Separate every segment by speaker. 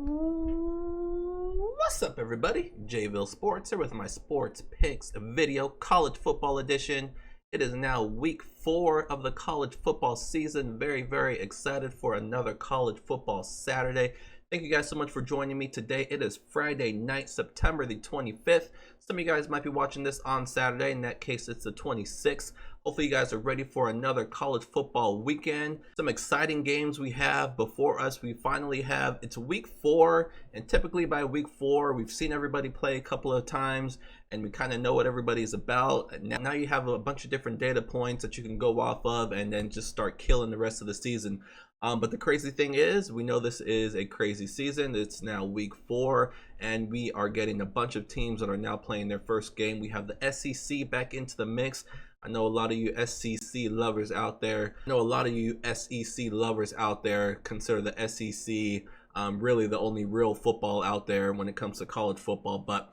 Speaker 1: What's up, everybody? JVille Sports here with my sports picks video, college football edition. It is now week 4 of the college football season. Very excited for another college football Saturday. Thank you guys so much for joining me today. It is Friday night, September the 25th. Some of you guys might be watching this on Saturday. In that case, it's the 26th. Hopefully you guys are ready for another college football weekend. Some exciting games we have before us. We finally have, it's week 4, and typically by week 4, we've seen everybody play a couple of times, and we kind of know what everybody's about. Now you have a bunch of different data points that you can go off of and then just start killing the rest of the season. But the crazy thing is, we know this is a crazy season. It's now week 4, and we are getting a bunch of teams that are now playing their first game. We have the SEC back into the mix. I know a lot of you SEC lovers out there. Consider the SEC really the only real football out there when it comes to college football. But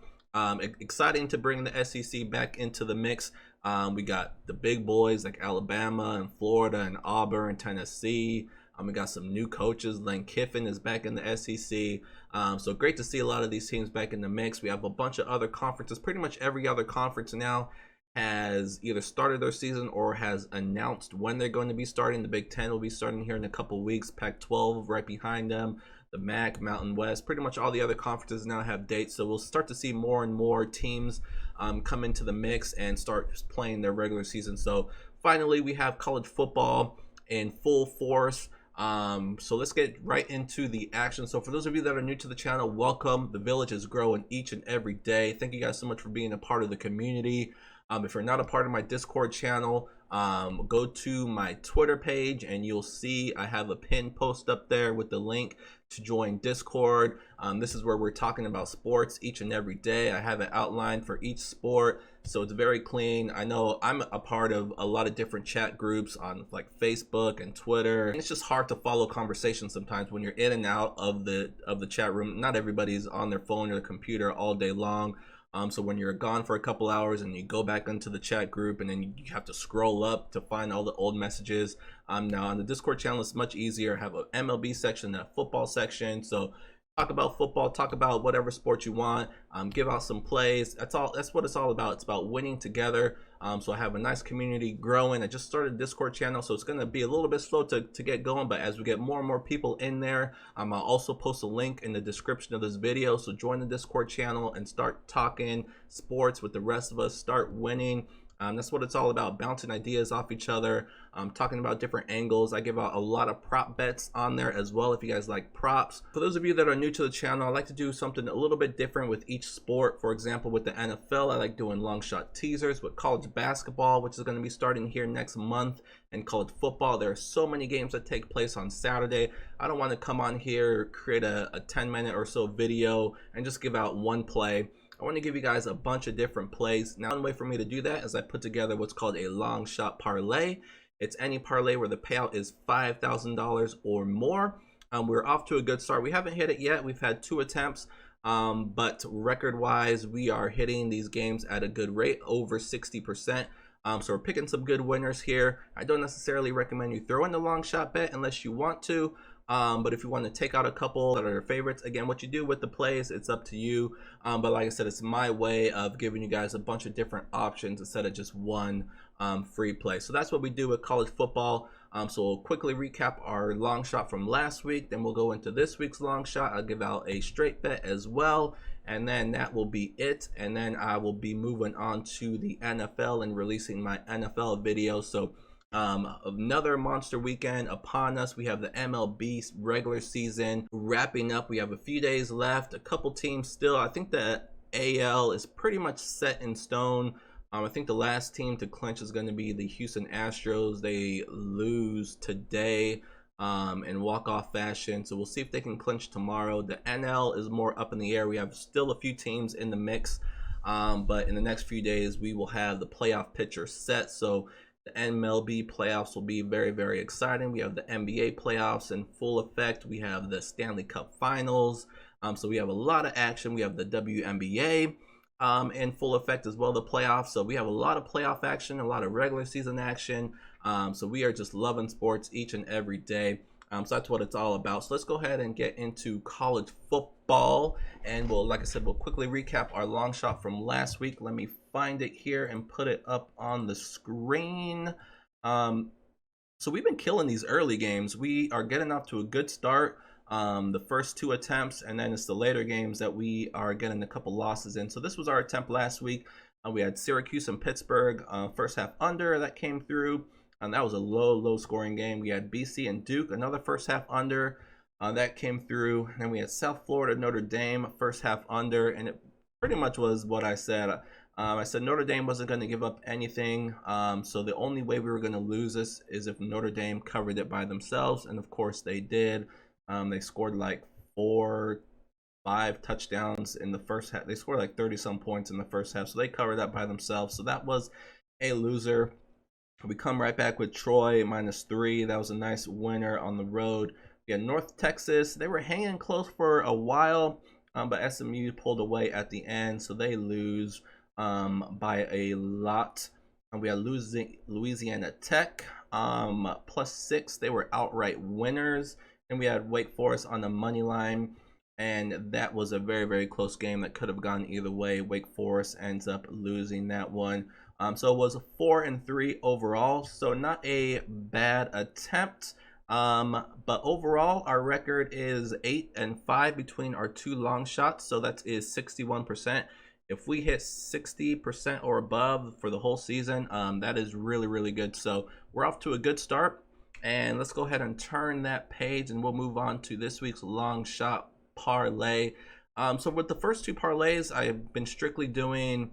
Speaker 1: exciting to bring the SEC back into the mix. We got the big boys like Alabama and Florida and Auburn, Tennessee. We got some new coaches. Lane Kiffin is back in the SEC. So great to see a lot of these teams back in the mix. We have a bunch of other conferences. Pretty much every other conference now has either started their season or has announced when they're going to be starting. The Big Ten will be starting here in a couple weeks. Pac-12 right behind them. The MAC, Mountain West, pretty much all the other conferences now have dates. So we'll start to see more and more teams come into the mix and start playing their regular season. So finally, we have college football in full force. So let's get right into the action. So for those of you that are new to the channel, welcome. The village is growing each and every day. Thank you guys so much for being a part of the community. If you're not a part of my Discord channel, go to my Twitter page and you'll see I have a pinned post up there with the link to join Discord. This is where we're talking about sports each and every day. I have it outlined for each sport, so it's very clean. I know I'm a part of a lot of different chat groups on like Facebook and Twitter, and it's just hard to follow conversations sometimes when you're in and out of the chat room. Not everybody's on their phone or computer all day long. So when you're gone for a couple hours and you go back into the chat group and then you have to scroll up to find all the old messages. Now on the Discord channel, it's much easier. I have an MLB section and a football section. So talk about football, talk about whatever sport you want, give out some plays. That's what it's all about. It's about winning together. So I have a nice community growing. I just started a Discord channel, so it's going to be a little bit slow to get going, but as we get more and more people in there, I'll also post a link in the description of this video. So join the Discord channel and start talking sports with the rest of us, start winning. That's what it's all about, bouncing ideas off each other, talking about different angles. I give out a lot of prop bets on there as well if you guys like props. For those of you that are new to the channel, I like to do something a little bit different with each sport. For example, with the NFL, I like doing long shot teasers. With college basketball, which is going to be starting here next month, and college football, there are so many games that take place on Saturday. I don't want to come on here, create a 10-minute or so video and just give out one play. I want to give you guys a bunch of different plays. Now, one way for me to do that is I put together what's called a long shot parlay. It's any parlay where the payout is $5,000 or more. We're off to a good start. We haven't hit it yet. We've had 2 attempts, but record-wise, we are hitting these games at a good rate, over 60%. So we're picking some good winners here. I don't necessarily recommend you throw in the long shot bet unless you want to. But if you want to take out a couple that are your favorites, again, what you do with the plays, it's up to you. But like I said, it's my way of giving you guys a bunch of different options instead of just one free play. So that's what we do with college football. So we'll quickly recap our long shot from last week. Then we'll go into this week's long shot. I'll give out a straight bet as well. And then that will be it. And then I will be moving on to the NFL and releasing my NFL video. So another monster weekend upon us. We have the MLB regular season wrapping up. We have a few days left, a couple teams still. I think the AL is pretty much set in stone. I think the last team to clinch is going to be the Houston Astros. They lose today in walk-off fashion, so we'll see if they can clinch tomorrow. The NL is more up in the air. We have still a few teams in the mix, but in the next few days we will have the playoff picture set. So the MLB playoffs will be very exciting. We have the NBA playoffs in full effect. We have the Stanley Cup Finals. So we have a lot of action. We have the WNBA in full effect as well, the playoffs. So we have a lot of playoff action, a lot of regular season action. So we are just loving sports each and every day. So that's what it's all about. So let's go ahead and get into college football, and we'll, like I said, we'll quickly recap our long shot from last week. Let me find it here and put it up on the screen. So we've been killing these early games. We are getting off to a good start. The first 2 attempts, and then it's the later games that we are getting a couple losses in. So this was our attempt last week. We had Syracuse and Pittsburgh, first half under that came through. And that was a low scoring game. We had BC and Duke, another first half under that came through. And then we had South Florida, Notre Dame, first half under, and it pretty much was what I said. I said Notre Dame wasn't going to give up anything. So the only way we were going to lose this is if Notre Dame covered it by themselves, and of course they did. They scored like 4-5 touchdowns in the first half. They scored like 30-some points in the first half, so they covered that by themselves. So that was a loser. We come right back with Troy -3. That was a nice winner on the road. We had North Texas. They were hanging close for a while, but SMU pulled away at the end, so they lose by a lot. And we had Louisiana Tech +6. They were outright winners. And we had Wake Forest on the money line, and that was a very close game that could have gone either way. Wake Forest ends up losing that one. So it was 4-3 overall, so not a bad attempt. But overall, our record is 8-5 between our 2 long shots, so that is 61%. If we hit 60% or above for the whole season, that is really good. So we're off to a good start. And let's go ahead and turn that page, and we'll move on to this week's long shot parlay. So with the first 2 parlays, I've been strictly doing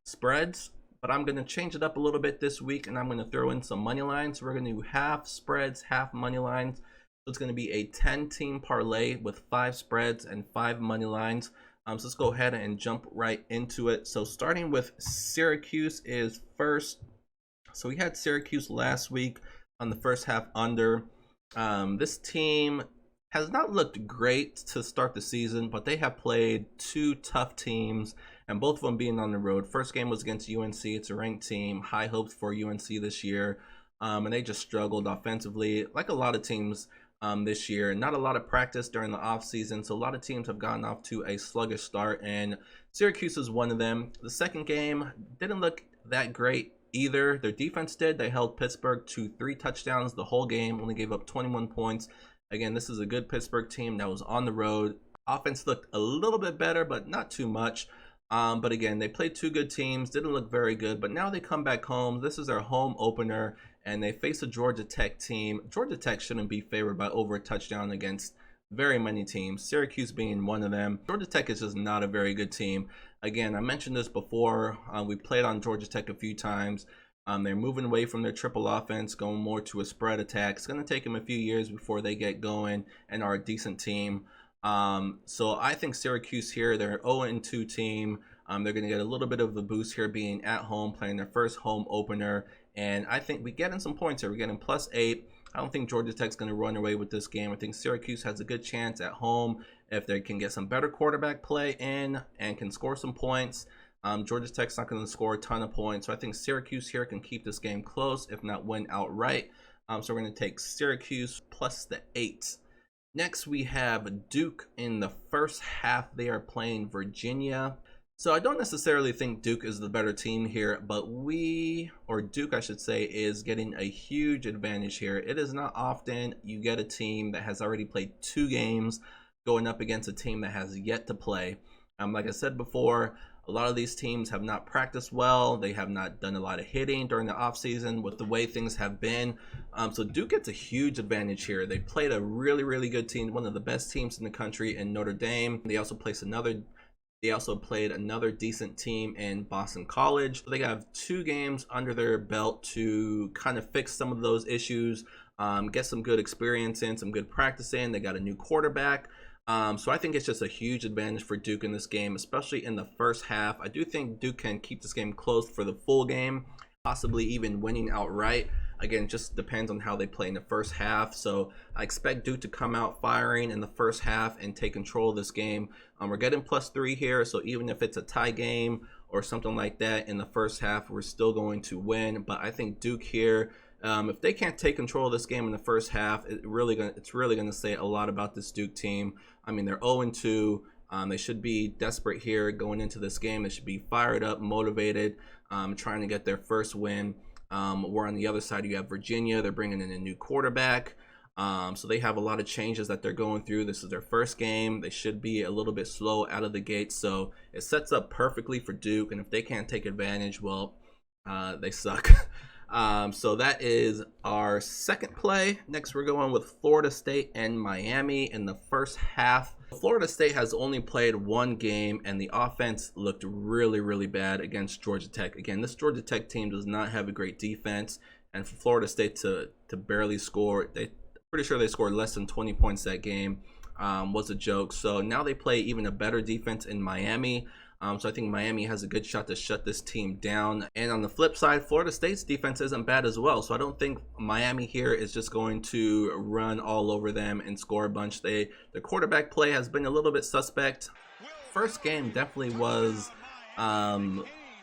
Speaker 1: spreads, but I'm going to change it up a little bit this week, and I'm going to throw in some money lines. So we're going to do half spreads, half money lines. So it's going to be a 10-team parlay with 5 spreads and 5 money lines. So let's go ahead and jump right into it. So starting with Syracuse is first. So we had Syracuse last week on the first half under. This team has not looked great to start the season, but they have played 2 tough teams, and both of them being on the road. First game was against UNC. It's a ranked team. High hopes for UNC this year, and they just struggled offensively, like a lot of teams this year. Not a lot of practice during the offseason, so a lot of teams have gotten off to a sluggish start, and Syracuse is one of them. The second game didn't look that great either. Their defense did. They held Pittsburgh to 3 touchdowns the whole game, only gave up 21 points. Again, this is a good Pittsburgh team that was on the road. Offense looked a little bit better, but not too much. But again, they played 2 good teams, didn't look very good, but now they come back home. This is their home opener, and they face a Georgia Tech team. Georgia Tech shouldn't be favored by over a touchdown against very many teams, Syracuse being one of them. Georgia Tech is just not a very good team. Again, I mentioned this before. We played on Georgia Tech a few times. They're moving away from their triple offense, going more to a spread attack. It's going to take them a few years before they get going and are a decent team. So I think Syracuse here, they're an 0-2 team. They're going to get a little bit of a boost here being at home, playing their first home opener. And I think we get in some points here. We're getting +8. I don't think Georgia Tech's going to run away with this game. I think Syracuse has a good chance at home if they can get some better quarterback play in and can score some points. Georgia Tech's not going to score a ton of points. So I think Syracuse here can keep this game close, if not win outright. So we're going to take Syracuse +8. Next, we have Duke in the first half. They are playing Virginia. So I don't necessarily think Duke is the better team here, but Duke I should say, is getting a huge advantage here. It is not often you get a team that has already played 2 games going up against a team that has yet to play. Like I said before, a lot of these teams have not practiced well. They have not done a lot of hitting during the offseason with the way things have been. So Duke gets a huge advantage here. They played a really good team, one of the best teams in the country in Notre Dame. They also played another decent team in Boston College. They have 2 games under their belt to kind of fix some of those issues, get some good experience in, some good practice in. They got a new quarterback. So I think it's just a huge advantage for Duke in this game, especially in the first half. I do think Duke can keep this game close for the full game, possibly even winning outright. Again, just depends on how they play in the first half. So I expect Duke to come out firing in the first half and take control of this game. We're getting +3 here, so even if it's a tie game or something like that in the first half, we're still going to win. But I think Duke here If they can't take control of this game in the first half, it's really gonna say a lot about this Duke team. I mean, they're 0-2. They should be desperate here going into this game. They should be fired up, motivated, trying to get their first win. Where on the other side you have Virginia. They're bringing in a new quarterback. So they have a lot of changes that they're going through. This is their first game. They should be a little bit slow out of the gate. So it sets up perfectly for Duke. And if they can't take advantage, well, they suck. So that is our second play. Next, we're going with Florida State and Miami in the first half. Florida State has only played one game, and the offense looked really, really bad against Georgia Tech. Again, this Georgia Tech team does not have a great defense, and for Florida State to barely score, pretty sure they scored less than 20 points that game, was a joke. So now they play even a better defense in Miami. So I think Miami has a good shot to shut this team down. And on the flip side, Florida State's defense isn't bad as well. So I don't think Miami here is just going to run all over them and score a bunch. The quarterback play has been a little bit suspect. First game definitely was a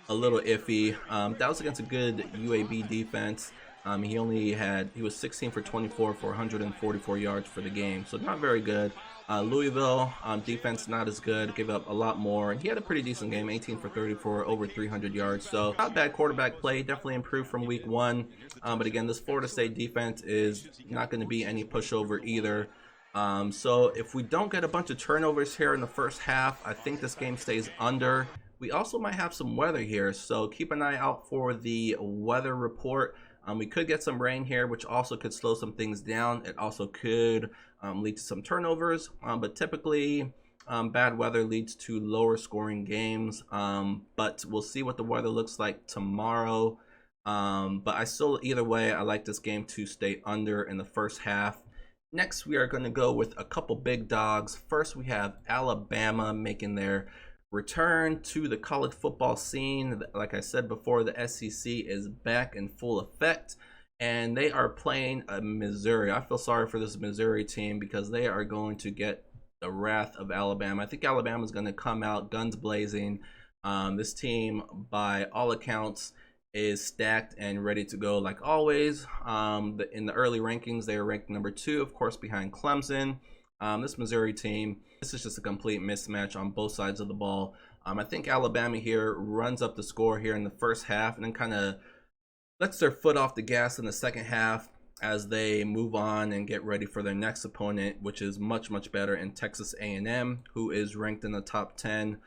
Speaker 1: little iffy. That was against a good UAB defense. He was 16 for 24 for 144 yards for the game. So not very good. Louisville defense not as good, gave up a lot more. He had a pretty decent game, 18 for 34, over 300 yards. So not bad quarterback play, definitely improved from week one. But again, this Florida State defense is not going to be any pushover either. So if we don't get a bunch of turnovers here in the first half, I think this game stays under. We also might have some weather here, so keep an eye out for the weather report. We could get some rain here, which also could slow some things down. It also could lead to some turnovers, but typically bad weather leads to lower scoring games. But we'll see what the weather looks like tomorrow. But either way, I like this game to stay under in the first half. Next, we are going to go with a couple big dogs. First, we have Alabama making their return to the college football scene. Like I said before, the SEC is back in full effect, and they are playing Missouri. I feel sorry for this Missouri team because they are going to get the wrath of Alabama. I think Alabama is going to come out guns blazing. This team, by all accounts, is stacked and ready to go like always. In the early rankings, they are ranked number 2, of course, behind Clemson. This Missouri team, this is just a complete mismatch on both sides of the ball. I think Alabama here runs up the score here in the first half and then kind of lets their foot off the gas in the second half as they move on and get ready for their next opponent, which is much, much better in Texas A&M, who is ranked in the top 10.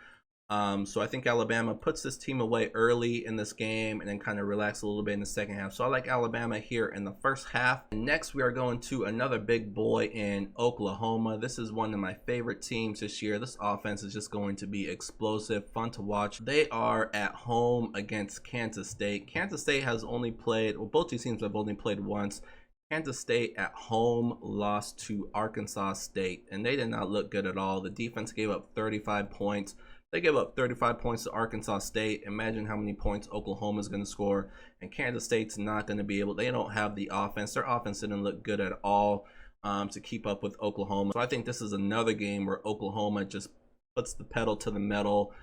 Speaker 1: So I think Alabama puts this team away early in this game and then kind of relax a little bit in the second half. So I like Alabama here in the first half. And next, we are going to another big boy in Oklahoma. This is one of my favorite teams this year. This offense is just going to be explosive, fun to watch. They are at home against Kansas State. Kansas State has only played, well, both these teams have only played once. Kansas State at home lost to Arkansas State, and they did not look good at all. The defense gave up 35 points. They gave up 35 points to Arkansas State. Imagine how many points Oklahoma is going to score. And Kansas State's not going to be able, they don't have the offense. Their offense didn't look good at all to keep up with Oklahoma. So I think this is another game where Oklahoma just puts the pedal to the metal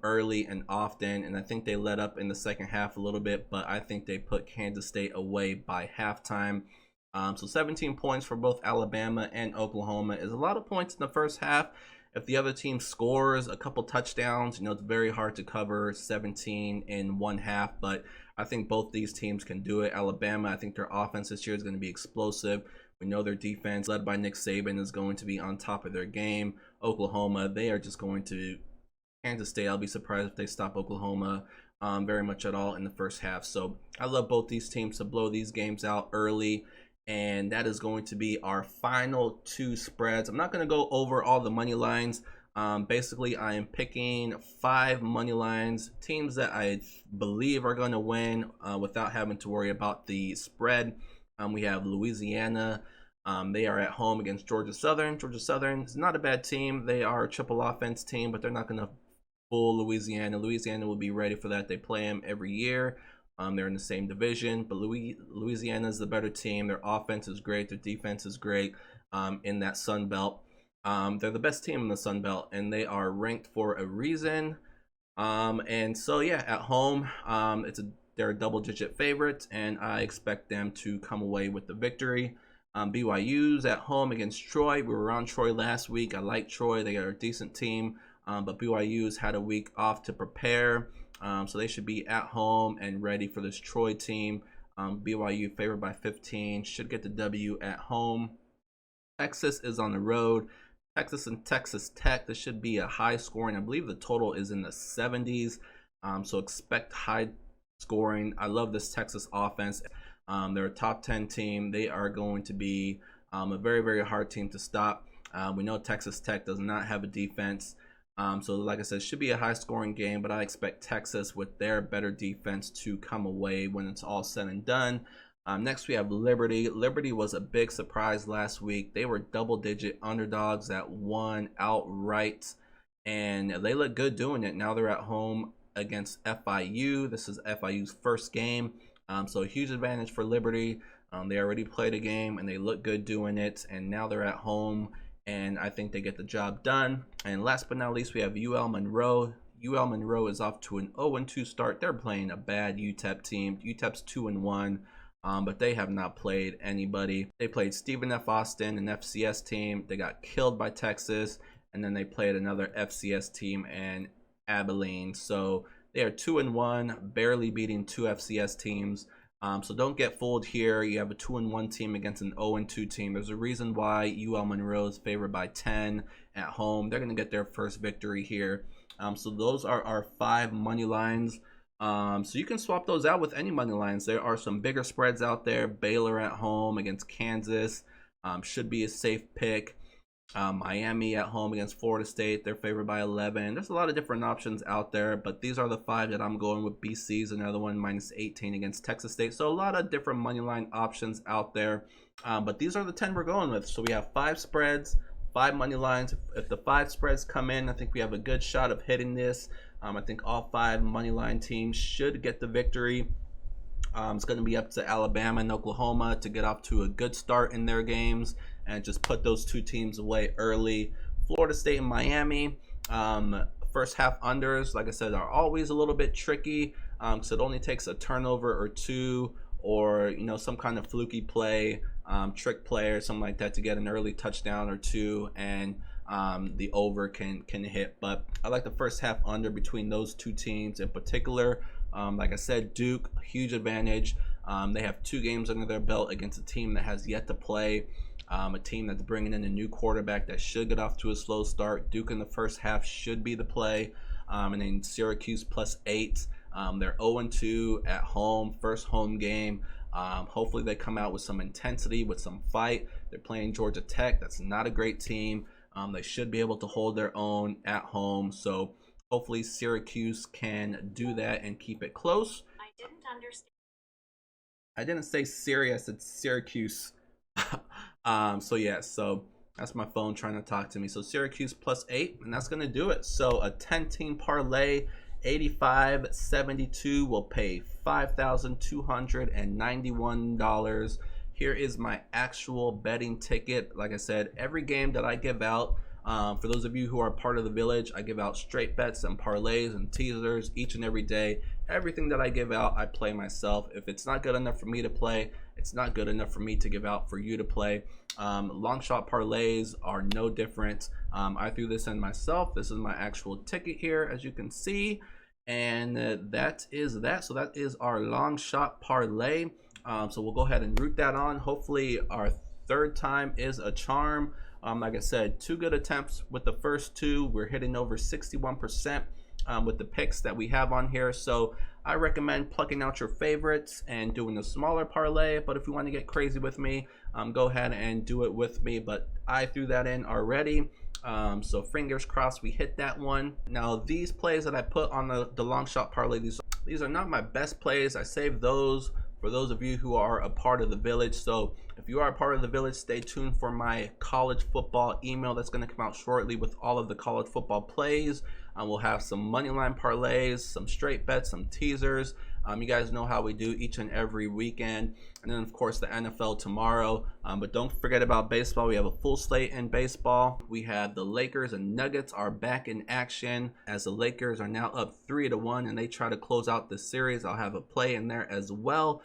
Speaker 1: early and often. And I think they let up in the second half a little bit, but I think they put Kansas State away by halftime. So 17 points for both Alabama and Oklahoma is a lot of points in the first half. If the other team scores a couple touchdowns, it's very hard to cover 17 in one half, but I think both these teams can do it. Alabama, I think their offense this year is going to be explosive. We know their defense, led by Nick Saban, is going to be on top of their game. Oklahoma, they are just going to, Kansas State, I'll be surprised if they stop Oklahoma very much at all in the first half. So I love both these teams to blow these games out early. And that is going to be our final 2 spreads. I'm not going to go over all the money lines. Basically, I am picking 5 money lines, teams that I believe are going to win without having to worry about the spread. We have Louisiana. They are at home against Georgia Southern. Georgia Southern is not a bad team. They are a triple offense team, but they're not going to fool Louisiana. Louisiana will be ready for that. They play them every year. They're in the same division, but Louisiana is the better team. Their offense is great. Their defense is great in that Sun Belt. They're the best team in the Sun Belt, and they are ranked for a reason. And so, yeah, at home, it's a they're double-digit favorites, and I expect them to come away with the victory. BYU's at home against Troy. We were on Troy last week. I like Troy. They are a decent team, but BYU's had a week off to prepare, so they should be at home and ready for this Troy team. BYU favored by 15, should get the W at home. Texas is on the road. Texas and Texas Tech. This should be a high scoring. I believe the total is in the 70s, so expect high scoring. I love this Texas offense. They're a top 10 team. They are going to be a very, very hard team to stop. We know Texas Tech does not have a defense. So like I said, it should be a high scoring game, but I expect Texas with their better defense to come away when it's all said and done. Next we have Liberty. Liberty was a big surprise last week. They were double-digit underdogs that won outright, and they look good doing it. Now they're at home against FIU. This is FIU's first game. So a huge advantage for Liberty. They already played a game and they look good doing it, and now they're at home, and I think they get the job done. And last but not least, we have UL Monroe. UL Monroe is off to an 0-2 start. They're playing a bad UTEP team. UTEP's 2-1, but they have not played anybody. They played Stephen F. Austin, an FCS team. They got killed by Texas, and then they played another FCS team and Abilene. So they are 2-1, barely beating two FCS teams. So don't get fooled here. You have a 2-1 team against an 0-2 team. There's a reason why UL Monroe is favored by 10 at home. They're going to get their first victory here. So those are our 5 money lines. So you can swap those out with any money lines. There are some bigger spreads out there. Baylor at home against Kansas should be a safe pick. Miami at home against Florida State, they're favored by 11. There's a lot of different options out there, but these are the 5 that I'm going with. BC's another one, minus 18 against Texas State. So a lot of different money line options out there, but these are the 10 we're going with. So we have 5 spreads, 5 money lines. If the 5 spreads come in, I think we have a good shot of hitting this. I think all 5 money line teams should get the victory. It's going to be up to Alabama and Oklahoma to get off to a good start in their games and just put those 2 teams away early. Florida State and Miami, first half unders, like I said, are always a little bit tricky. So it only takes a turnover or 2, or some kind of fluky play, trick play or something like that to get an early touchdown or 2, and the over can hit. But I like the first half under between those 2 teams in particular. Like I said, Duke, huge advantage. They have 2 games under their belt against a team that has yet to play, a team that's bringing in a new quarterback that should get off to a slow start. Duke in the first half should be the play, and then Syracuse plus 8. They're 0-2 at home, first home game. Hopefully they come out with some intensity, with some fight. They're playing Georgia Tech. That's not a great team. They should be able to hold their own at home. So hopefully Syracuse can do that and keep it close.
Speaker 2: I didn't understand.
Speaker 1: I didn't say Siri, I said Syracuse. So yeah, so that's my phone trying to talk to me. So Syracuse plus 8, and that's going to do it. So a 10-team parlay, 85.72 will pay $5,291. Here is my actual betting ticket. Like I said, every game that I give out, for those of you who are part of the village, I give out straight bets and parlays and teasers each and every day. Everything that I give out, I play myself. If it's not good enough for me to play, it's not good enough for me to give out for you to play. Long shot parlays are no different. I threw this in myself. This is my actual ticket here, as you can see. And that is that. So that is our long shot parlay. So we'll go ahead and root that on. Hopefully our 3rd time is a charm. Like I said, 2 good attempts with the first 2. We're hitting over 61% with the picks that we have on here. So I recommend plucking out your favorites and doing a smaller parlay. But if you want to get crazy with me, go ahead and do it with me. But I threw that in already. So fingers crossed we hit that one. Now these plays that I put on the long shot parlay, these are not my best plays. I saved those for those of you who are a part of the village. So if you are a part of the village, stay tuned for my college football email that's going to come out shortly with all of the college football plays. We'll have some money line parlays, some straight bets, some teasers. You guys know how we do each and every weekend. And then, of course, the NFL tomorrow. But don't forget about baseball. We have a full slate in baseball. We have the Lakers and Nuggets are back in action, as the Lakers are now up 3-1, and they try to close out the series. I'll have a play in there as well.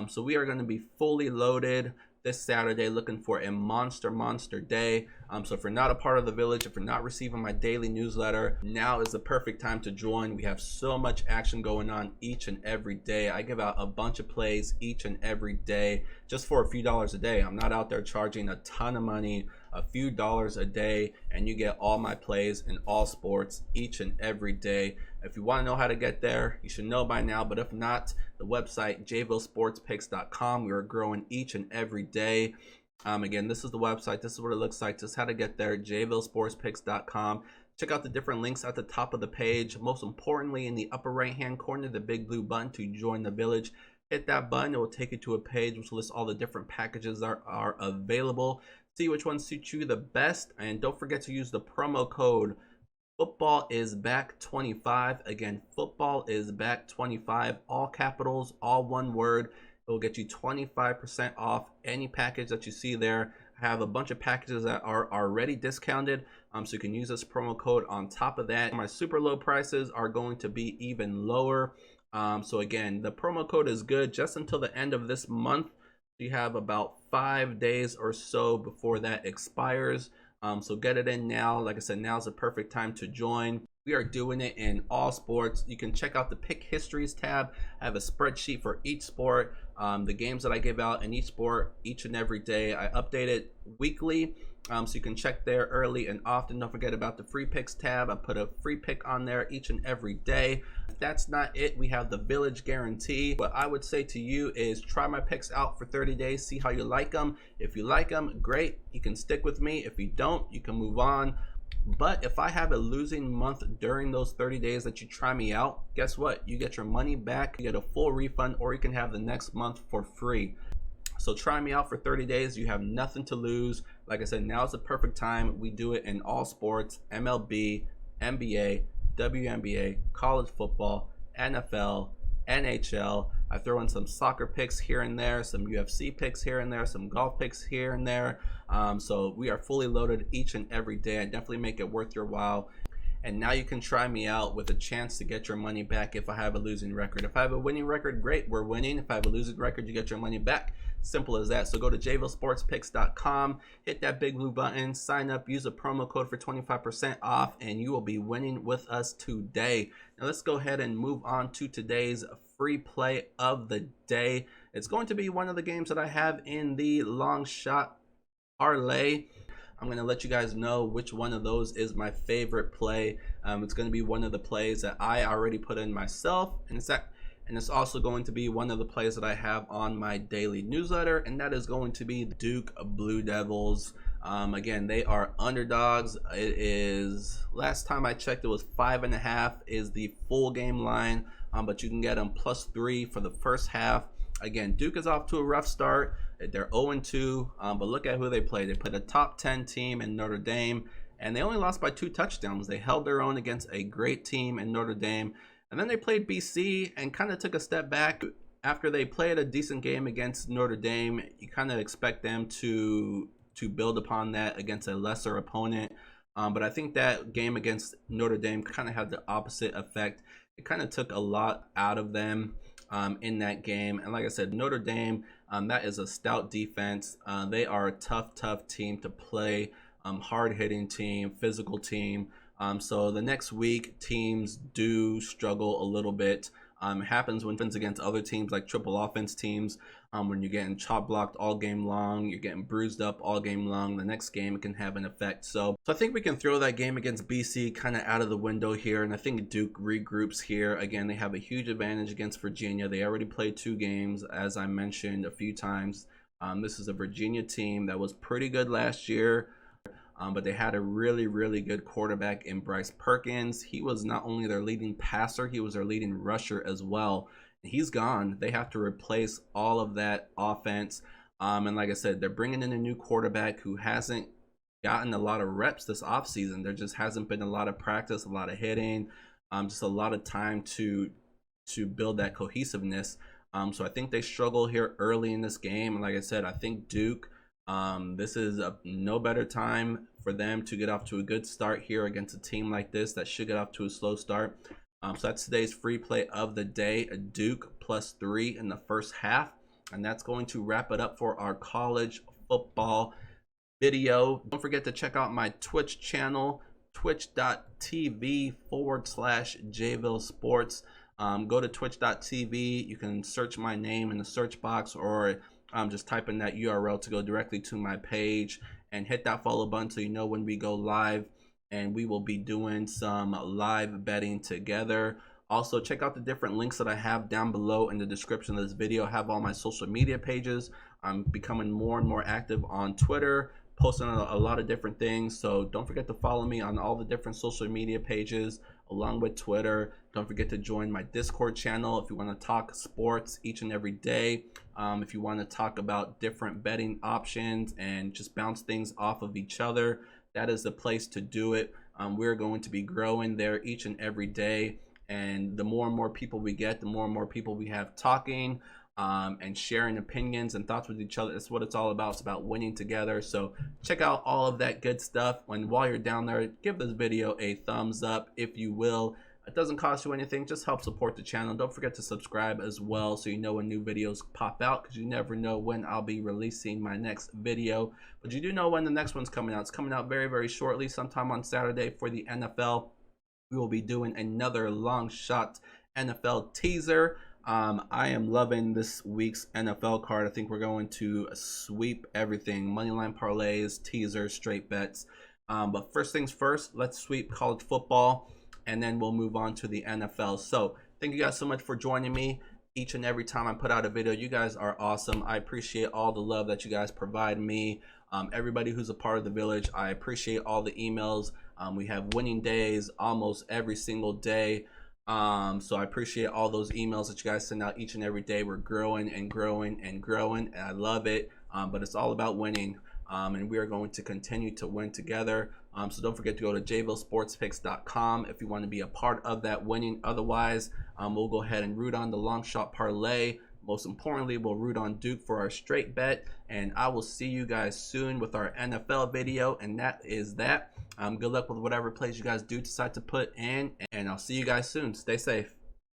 Speaker 1: So we are going to be fully loaded this Saturday, looking for a monster day. So if you're not a part of the village, if you're not receiving my daily newsletter, now is the perfect time to join. We have so much action going on each and every day. I give out a bunch of plays each and every day just for a few dollars a day. I'm not out there charging a ton of money, a few dollars a day, and you get all my plays in all sports each and every day. If you want to know how to get there, you should know by now, but if not, the website JVilleSportsPicks.com. We are growing each and every day. Again, this is the website. This is what it looks like. Just how to get there, JVilleSportsPicks.com. Check out the different links at the top of the page. Most importantly, in the upper right hand corner, the big blue button to join the village. Hit that button. It will take you to a page which lists all the different packages that are available. See which one suits you the best, and don't forget to use the promo code Football is back 25. Again, football is back 25. All capitals, all one word. It will get you 25% off any package that you see there. I have a bunch of packages that are already discounted, so you can use this promo code on top of that. My super low prices are going to be even lower. So again, the promo code is good just until the end of this month. You have about 5 days or so before that expires. So get it in now. Like I said, now's the perfect time to join. We are doing it in all sports. You can check out the pick histories tab. I have a spreadsheet for each sport, the games that I give out in each sport each and every day. I update it weekly, so you can check there early and often. Don't forget about the free picks tab. I put a free pick on there each and every day. If that's not it, we have the village guarantee. What I would say to you is try my picks out for 30 days, see how you like them. If you like them, great, you can stick with me. If you don't, you can move on. But if I have a losing month during those 30 days that you try me out, guess what? You get your money back, you get a full refund, or you can have the next month for free. So try me out for 30 days. You have nothing to lose. Like I said, now is the perfect time. We do it in all sports: MLB, NBA, WNBA, college football, NFL, NHL. I throw in some soccer picks here and there, some UFC picks here and there, some golf picks here and there. So we are fully loaded each and every day. I definitely make it worth your while. And now you can try me out with a chance to get your money back if I have a losing record. If I have a winning record, great, we're winning. If I have a losing record, you get your money back. Simple as that. So go to JVilleSportsPicks.com, hit that big blue button, sign up, use a promo code for 25% off, and you will be winning with us today. Now let's go ahead and move on to today's free play of the day. It's going to be one of the games that I have in the long shot parlay. I'm going to let you guys know which one of those is my favorite play. It's going to be one of the plays that I already put in myself, and it's also going to be one of the plays that I have on my daily newsletter, and that is going to be Duke Blue Devils. Again, they are underdogs. It is, last time I checked, it was 5.5 is the full game line, but you can get them +3 for the first half. Again, Duke is off to a rough start. They're 0-2, but look at who they play. They played a top 10 team in Notre Dame, and they only lost by 2 touchdowns. They held their own against a great team in Notre Dame, and then they played BC and kind of took a step back. After they played a decent game against Notre Dame, you kind of expect them to build upon that against a lesser opponent. But I think that game against Notre Dame kind of had the opposite effect. It kind of took a lot out of them in that game. And like I said, Notre Dame, that is a stout defense. They are a tough team to play, hard-hitting team, physical team. So the next week, teams do struggle a little bit. It happens when it's against other teams like triple offense teams, when you're getting chop blocked all game long, you're getting bruised up all game long. The next game it can have an effect. So I think we can throw that game against BC kind of out of the window here, and I think Duke regroups here. Again, they have a huge advantage against Virginia. They already played 2 games, as I mentioned a few times. This is a Virginia team that was pretty good last year. But they had a really good quarterback in Bryce Perkins. He was not only their leading passer, he was their leading rusher as well. He's gone. They have to replace all of that offense. And like I said, they're bringing in a new quarterback who hasn't gotten a lot of reps this offseason. There just hasn't been a lot of practice, a lot of hitting, just a lot of time to to build that cohesiveness. So I think they struggle here early in this game. And like I said, I think Duke, this is no better time for them to get off to a good start here against a team like this that should get off to a slow start. So that's today's free play of the day, a Duke +3 in the first half. And that's going to wrap it up for our college football video. Don't forget to check out my Twitch channel, twitch.tv/JVille Sports. Go to twitch.tv. You can search my name in the search box, or just type in that URL to go directly to my page, and hit that follow button so you know when we go live. And we will be doing some live betting together. Also, check out the different links that I have down below in the description of this video. I have all my social media pages. I'm becoming more and more active on Twitter, posting a lot of different things. So don't forget to follow me on all the different social media pages along with Twitter. Don't forget to join my Discord channel if you want to talk sports each and every day. If you want to talk about different betting options and just bounce things off of each other, that is the place to do it. We're going to be growing there each and every day. And the more and more people we get, the more and more people we have talking and sharing opinions and thoughts with each other. That's what it's all about. It's about winning together. So check out all of that good stuff. And while you're down there, give this video a thumbs up if you will. It doesn't cost you anything. Just help support the channel. Don't forget to subscribe as well so you know when new videos pop out, because you never know when I'll be releasing my next video. But you do know when the next one's coming out. It's coming out very, very shortly, sometime on Saturday for the NFL. We will be doing another long shot NFL teaser. I am loving this week's NFL card. I think we're going to sweep everything: moneyline parlays, teasers, straight bets. But first things first, let's sweep college football, and then we'll move on to the NFL. So thank you guys so much for joining me each and every time I put out a video. You guys are awesome. I appreciate all the love that you guys provide me. Everybody who's a part of the village, I appreciate all the emails. We have winning days almost every single day. So I appreciate all those emails that you guys send out each and every day. We're growing and growing and growing, and I love it. But it's all about winning. And we are going to continue to win together. So don't forget to go to JVilleSportsPicks.com if you want to be a part of that winning. Otherwise, we'll go ahead and root on the long shot parlay. Most importantly, we'll root on Duke for our straight bet. And I will see you guys soon with our NFL video. And that is that. Good luck with whatever plays you guys do decide to put in. And I'll see you guys soon. Stay safe.